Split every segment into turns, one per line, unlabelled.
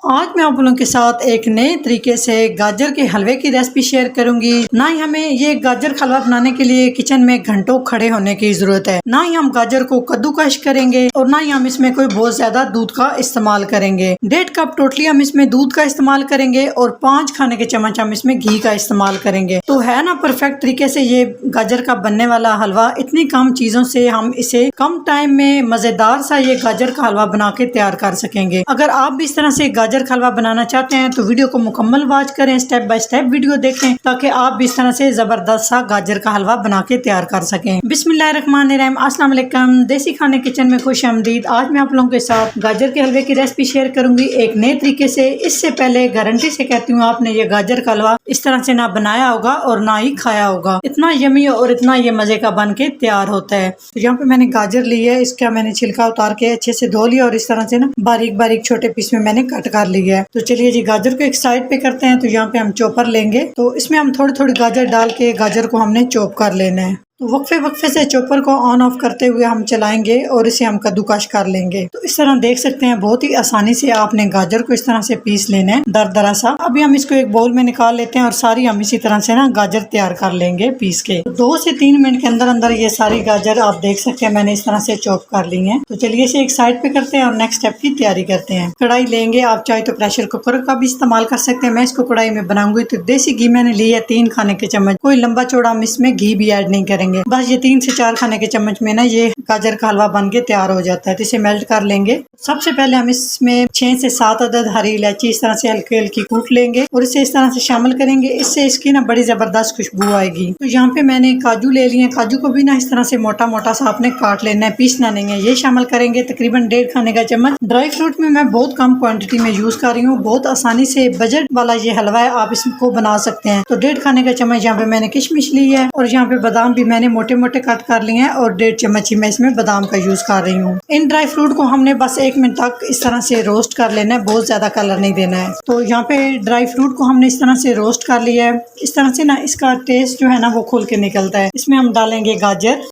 आज मैं आप लोगों के साथ एक नए तरीके से गाजर के हलवे की रेसिपी शेयर करूंगी। ना ही हमें ये गाजर का हलवा बनाने के लिए किचन में घंटों खड़े होने की जरूरत है, ना ही हम गाजर को कद्दूकश करेंगे और ना ही हम इसमें कोई बहुत ज्यादा दूध का इस्तेमाल करेंगे। 1.5 कप टोटली हम इसमें दूध का इस्तेमाल करेंगे और 5 खाने के चम्मच हम इसमें घी का इस्तेमाल करेंगे। तो है ना परफेक्ट तरीके से ये गाजर का बनने वाला हलवा। इतनी कम चीजों से हम इसे कम टाइम में मजेदार सा ये गाजर का हलवा बना के तैयार कर सकेंगे। अगर आप भी इस तरह से गाजर का हलवा बनाना चाहते हैं तो वीडियो को मुकम्मल वॉच करें, स्टेप बाय स्टेप वीडियो देखें ताकि आप भी इस तरह से जबरदस्त सा गाजर का हलवा बना के तैयार कर सकें। बिस्मिल्लाहिर्रहमानिर्रहीम, अस्सलाम वालेकुम। देसी खाने किचन में खुश आमदीद। आज मैं आप लोगों के साथ गाजर के हलवे की रेसिपी शेयर करूंगी एक नए तरीके से। इससे पहले गारंटी से कहती हूँ आपने ये गाजर का हलवा इस तरह से ना बनाया होगा और ना ही खाया होगा। इतना यमी और इतना ये मजे का बन के तैयार होता है। तो यहाँ पे मैंने गाजर ली है, इसका मैंने छिलका उतार के अच्छे से धो लिया और इस तरह से ना बारीक बारीक छोटे पीस में मैंने कट कर लिया है। तो चलिए जी गाजर को एक साइड पे करते हैं। तो यहाँ पे हम चॉपर लेंगे, तो इसमें हम थोड़ी थोड़ी गाजर डाल के गाजर को हमने चॉप कर लेना है। तो वक्फे वक्फे से चॉपर को ऑन ऑफ करते हुए हम चलाएंगे और इसे हम कद्दूकश कर लेंगे। तो इस तरह देख सकते हैं बहुत ही आसानी से आपने गाजर को इस तरह से पीस लेना है दरदरा सा। अभी हम इसको एक बाउल में निकाल लेते हैं और सारी हम इसी तरह से ना गाजर तैयार कर लेंगे पीस के। तो 2 से 3 मिनट के अंदर अंदर ये सारी गाजर आप देख सकते हैं मैंने इस तरह से चॉप कर ली है। तो चलिए इसे एक साइड पे करते हैं और नेक्स्ट स्टेप की तैयारी करते हैं। कढ़ाई लेंगे, आप चाहे तो प्रेशर कुकर का भी इस्तेमाल कर सकते हैं। मैं इसको कढ़ाई में बनाऊंगी तो देसी घी मैंने ली है 3 खाने के चम्मच। कोई लंबा चौड़ा हम इसमें घी भी ऐड नहीं करेंगे, बस ये 3 से 4 खाने के चम्मच में ना ये गाजर का हलवा बन के तैयार हो जाता है। तो इसे मेल्ट कर लेंगे। सबसे पहले हम इसमें 6 से 7 अदद हरी इलायची इस तरह से हल्की हल्की कूट लेंगे और इसे इस तरह से शामिल करेंगे। इससे इसकी ना बड़ी जबरदस्त खुशबू आएगी। तो यहाँ पे मैंने काजू ले लिए। काजू को भी ना इस तरह से मोटा मोटा सा आपने काट लेना है, पीसना नहीं है। ये शामिल करेंगे तकरीबन 1.5 खाने का चम्मच। ड्राई फ्रूट में मैं बहुत कम क्वांटिटी में यूज कर रही हूँ। बहुत आसानी से बजट वाला ये हलवा है, आप इसको बना सकते हैं। तो 1.5 खाने का चम्मच यहाँ पे मैंने किशमिश ली है और यहाँ पे बादाम भी मैंने मोटे मोटे कट कर लिए हैं और 1.5 चम्मच ही मैं इसमें बादाम का यूज कर रही हूँ। इन ड्राई फ्रूट को हमने बस 1 मिनट तक इस तरह से रोस्ट कर लेना है, बहुत ज्यादा कलर नहीं देना है। तो यहाँ पे ड्राई फ्रूट को हमने इस तरह से रोस्ट कर लिया है। इस तरह से ना इसका टेस्ट जो है ना वो खुल के निकलता है। इसमें हम डालेंगे गाजर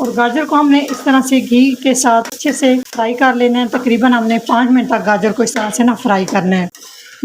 और गाजर को हमने इस तरह से घी के साथ अच्छे से फ्राई कर लेना है। तकरीबन हमने 5 मिनट तक गाजर को इस तरह से ना फ्राई करना है।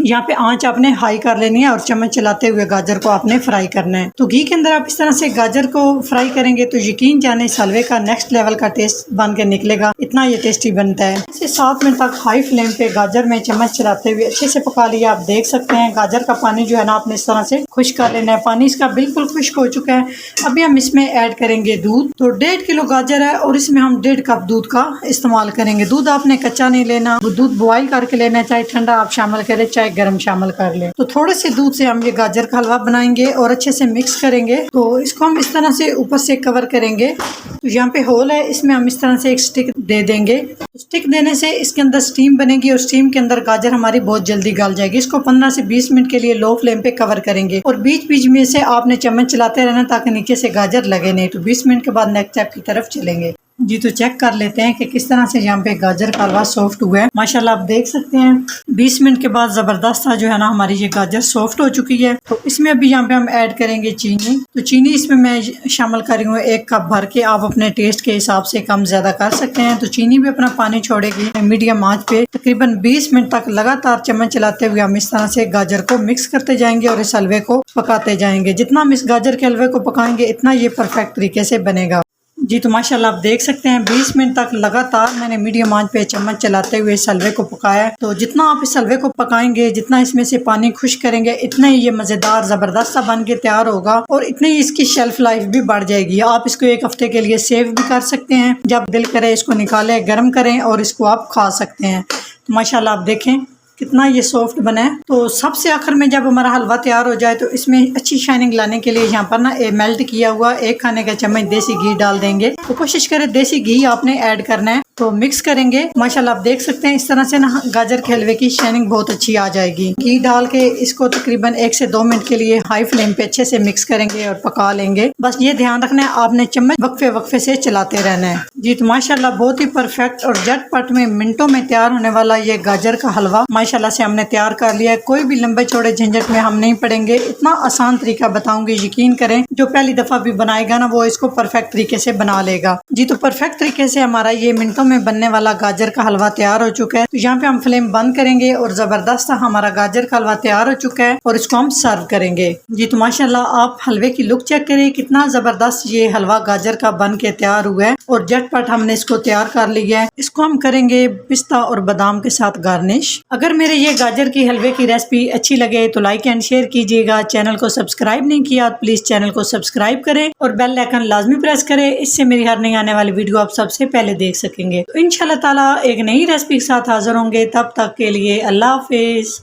यहाँ पे आंच आपने हाई कर लेनी है और चम्मच चलाते हुए गाजर को आपने फ्राई करना है। तो घी के अंदर आप इस तरह से गाजर को फ्राई करेंगे तो यकीन जाने इस हलवे का नेक्स्ट लेवल का टेस्ट बन के निकलेगा। इतना ये टेस्टी बनता है। इसे 7 मिनट तक हाई फ्लेम पे गाजर में चम्मच चलाते हुए अच्छे से पका लिया। आप देख सकते हैं गाजर का पानी जो है ना आपने इस तरह से खुश्क कर लेना है। पानी इसका बिल्कुल खुश्क हो चुका है। अभी हम इसमें ऐड करेंगे दूध। तो 1.5 किलो गाजर है और इसमें हम 1.5 कप दूध का इस्तेमाल करेंगे। दूध आपने कच्चा नहीं लेना, दूध बॉयल करके लेना, चाहे ठंडा आप शामिल करें चाहे गर्म शामिल कर ले। तो थोड़े से दूध से हम ये गाजर का हलवा बनाएंगे और अच्छे से मिक्स करेंगे। तो इसको हम इस तरह से ऊपर से कवर करेंगे। तो यहाँ पे होल है, इसमें हम इस तरह से एक स्टिक दे देंगे। स्टिक देने से इसके अंदर स्टीम बनेगी और स्टीम के अंदर गाजर हमारी बहुत जल्दी गल जाएगी। इसको 15 से 20 मिनट के लिए लो फ्लेम पे कवर करेंगे और बीच बीच में से आपने चम्मच चलाते रहना ताकि नीचे से गाजर लगे नहीं। तो 20 मिनट के बाद नेक्स्ट स्टेप की तरफ चलेंगे जी। तो चेक कर लेते हैं कि किस तरह से यहाँ पे गाजर का हलवा सॉफ्ट हुआ है। माशाल्लाह आप देख सकते हैं 20 मिनट के बाद जबरदस्त सा जो है ना हमारी ये गाजर सॉफ्ट हो चुकी है। तो इसमें अभी यहाँ पे हम ऐड करेंगे चीनी। तो चीनी इसमें मैं शामिल कर रही हूँ 1 कप भर के। आप अपने टेस्ट के हिसाब से कम ज्यादा कर सकते हैं। तो चीनी भी अपना पानी छोड़ेगी। मीडियम आंच पे तकरीबन 20 मिनट तक लगातार चम्मच चलाते हुए हम इस तरह से गाजर को मिक्स करते जाएंगे और इस हलवे को पकाते जाएंगे। जितना हम इस गाजर के हलवे को पकाएंगे इतना ये परफेक्ट तरीके से बनेगा जी। तो माशाल्लाह आप देख सकते हैं 20 मिनट तक लगातार मैंने मीडियम आंच पे चम्मच चलाते हुए इस हलवे को पकाया है। तो जितना आप इस हलवे को पकाएंगे, जितना इसमें से पानी खुश्क करेंगे, इतना ही ये मजेदार जबरदस्त सा बन के तैयार होगा और इतनी ही इसकी शेल्फ लाइफ भी बढ़ जाएगी। आप इसको 1 हफ्ते के लिए सेव भी कर सकते हैं। जब दिल करे इसको निकालें, गर्म करें और इसको आप खा सकते हैं। तो माशाल्लाह आप देखें कितना ये सॉफ्ट बना है। तो सबसे आखिर में जब हमारा हलवा तैयार हो जाए तो इसमें अच्छी शाइनिंग लाने के लिए यहाँ पर ना मेल्ट किया हुआ 1 खाने का चम्मच देसी घी डाल देंगे। तो कोशिश करें देसी घी आपने ऐड करना है। तो मिक्स करेंगे। माशाल्लाह आप देख सकते हैं इस तरह से ना गाजर के हलवे की शाइनिंग बहुत अच्छी आ जाएगी। घी डाल के इसको तकरीबन 1 से 2 मिनट के लिए हाई फ्लेम पे अच्छे से मिक्स करेंगे और पका लेंगे। बस ये ध्यान रखना है आपने चम्मच वक्फे वक्फे से चलाते रहना है जी। तो माशाल्लाह बहुत ही परफेक्ट और झटपट में मिनटों में तैयार होने वाला ये गाजर का हलवा माशाल्लाह से हमने तैयार कर लिया है। कोई भी लंबे चौड़े झंझट में हम नहीं पड़ेंगे। इतना आसान तरीका बताऊंगी, यकीन करें जो पहली दफा भी बनाएगा ना वो इसको परफेक्ट तरीके से बना लेगा जी। तो परफेक्ट तरीके से हमारा ये मिनटों में बनने वाला गाजर का हलवा तैयार हो चुका है। तो यहाँ पे हम फ्लेम बंद करेंगे और जबरदस्त हमारा गाजर का हलवा तैयार हो चुका है और इसको हम सर्व करेंगे। जी तो माशाल्लाह आप हलवे की लुक चेक करें, कितना जबरदस्त ये हलवा गाजर का बन के तैयार हुआ है और झटपट हमने इसको तैयार कर लिया है। इसको हम करेंगे पिस्ता और बादाम के साथ गार्निश। अगर मेरे ये गाजर की हलवे की रेसिपी अच्छी लगे तो लाइक एंड शेयर कीजिएगा। चैनल को सब्सक्राइब नहीं किया तो प्लीज चैनल को सब्सक्राइब करें और बेल आइकन लाजमी प्रेस करें, इससे मेरी हर नई आने वाली वीडियो आप सबसे पहले देख सकेंगे। तो इंशाल्लाह ताला एक नई रेसिपी के साथ हाजिर होंगे, तब तक के लिए अल्लाह हाफिज।